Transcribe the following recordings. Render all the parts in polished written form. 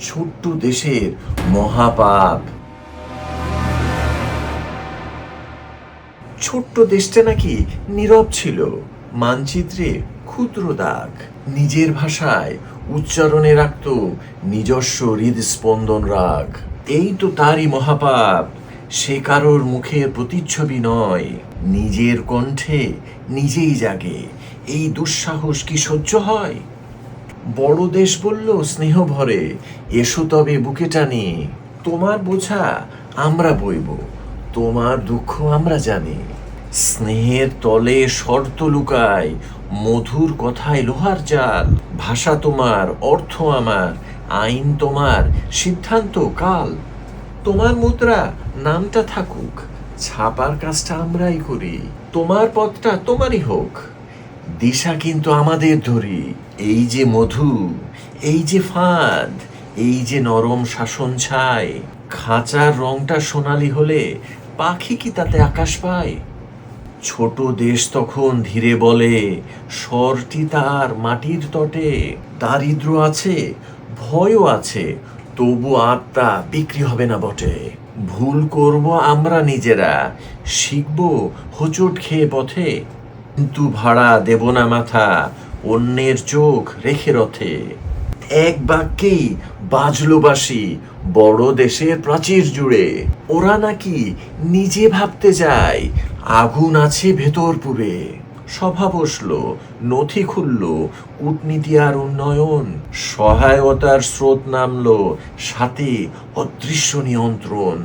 ছোট্ট দেশের মহাপাপ। ছোট্ট দেশটা নাকি নীরব ছিল, মানচিত্রে ক্ষুদ্র দাগ, নিজের ভাষায় উচ্চারণে রাখত নিজস্ব হৃদস্পন্দন রাগ। এই তো তারই মহাপাপ, সে কারোর মুখের প্রতিচ্ছবি নয়, নিজের কণ্ঠে নিজেই জাগে। এই দুঃসাহস কি সহ্য হয়? বড় দেশ বলল স্নেহ ভরে, এসো তবে বুকে টানি, তোমার বোঝা আমরা বইব, তোমার দুঃখ আমরা জানি। স্নেহের তলে শর্ত লুকায়, মধুর কথায় লোহার জাল, ভাষা তোমার, অর্থ আমার, আইন তোমার, সিদ্ধান্ত কাল। তোমার মুদ্রা নামটা থাকুক, ছাপার কাজটা আমরাই করি, তোমার পথটা তোমারই হোক, দিশা কিন্তু আমাদের ধরি। এই যে মধু, এই যে ফাঁদ, এই যে নরম শাসন ছায়, খাঁচার রংটা সোনালি হলে পাখি কি তাতে আকাশ পায়? ছোট দেশ তখন ধীরে বলে, স্বরটি তার মাটির তটে, দারিদ্র আছে, ভয়ও আছে, তবু আত্মা বিক্রি হবে না বটে। ভুল করব আমরা নিজেরা, শিখব হোঁচট খেয়ে পথে, কিন্তু ভাড়া দেব না মাথা, অন্যের চোখ রেখে রথে। এক বাক্যেই বাজলো বাঁশি বড় দেশের প্রাচীর জুড়ে, ওরা নাকি নিজে ভাবতে যায়, আগুন আছে ভেতর পুরে। সভা বসলো, নথি খুললো, কূটনীতি আর উন্নয়ন, সহায়তার স্রোত নামলো, সাথে অদৃশ্য নিয়ন্ত্রণ।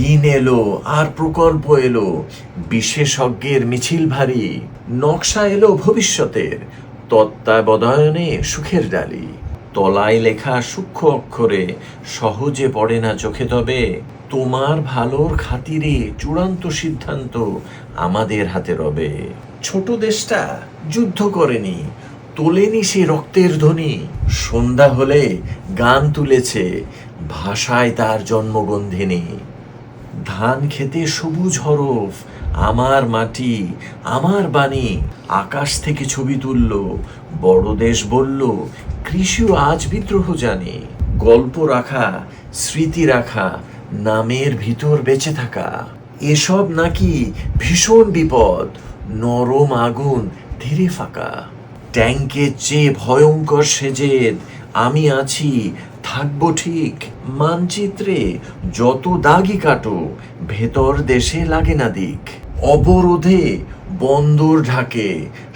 ঋণ এলো আর প্রকল্প এলো, বিশেষজ্ঞের মিছিল ভারী, নকশা এলো ভবিষ্যতের, তত্ত্বাবধানে সুখের ডালি। তলায় লেখা সূক্ষ্ম অক্ষরে, সহজে পড়ে না চোখে, তবে তোমার ভালোর খাতিরে চূড়ান্ত সিদ্ধান্ত আমাদের হাতে রবে। ছোট দেশটা যুদ্ধ করেনি, তোলেনি সে রক্তের ধ্বনি, সন্ধ্যা হলে গান তুলেছে, ভাষায় তার জন্মগন্ধিনী। ধান খেতে সবুজ হরফ, আমার মাটি, আমার বাণী, আকাশ থেকে ছবি তুলল, বড় দেশ বলল কৃষিও আজ বিদ্রোহ জানে। গল্প রাখা, স্মৃতি রাখা, নামের ভিতর বেঁচে থাকা, এসব নাকি ভীষণ বিপদ, নরম আগুন ধীরে ফাঁকা। ট্যাঙ্কের চেয়ে ভয়ঙ্কর সেজেদ, আমি আছি, থাকবো ঠিক, মানচিত্রে যত দাগই কাটো, ভেতর দেশে লাগে না দিক। অবরোধে বন্দর ঢাকে,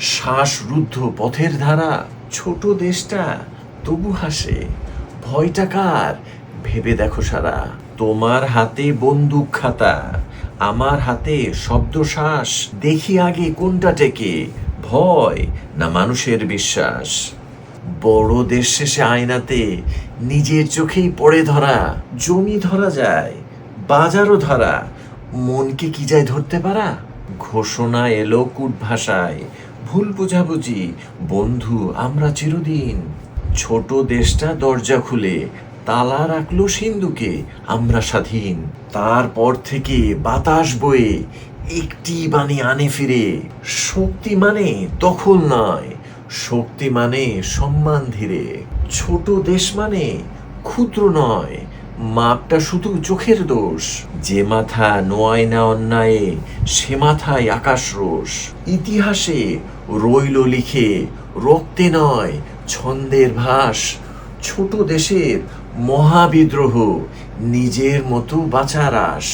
শ্বাসরুদ্ধ পথের ধারা, ছোট দেশটা তবু হাসে, ভয়টা কার ভেবে দেখো সারা। তোমার হাতে বন্দুক খাতা, আমার হাতে শব্দ শ্বাস, দেখি আগে কোনটা টেকে, ভয় না মানুষের বিশ্বাস। বড় দেশ শেষে আয়নাতে নিজের চোখেই পড়ে ধরা, জমি ধরা যায়, বাজারও ধরা, মনকে কি যায় ধরতে পারা। ঘোষণা এলো কূট ভাষায়, ভুল বোঝাবুঝি, বন্ধু আমরা চিরদিন। ছোট দেশটা দরজা খুলে তালা রাখলো সিন্ধুকে, আমরা স্বাধীন। তারপর থেকে বাতাস বয়ে একটি বাণী আনে ফিরে, শক্তি মানে দখল নয়, শক্তি মানে সম্মান ধীরে। ছোট দেশ মানে ক্ষুদ্র নয়, মাপটা শুধু চোখের দোষ, যে মাথা নোয় না অন্যায়ে, সে মাথায় আকাশ রোষ। ইতিহাসে রইল লিখে, রক্তে নয় ছন্দের ভাস, ছোট দেশের মহাবিদ্রোহ, নিজের মতো বাঁচার আশ।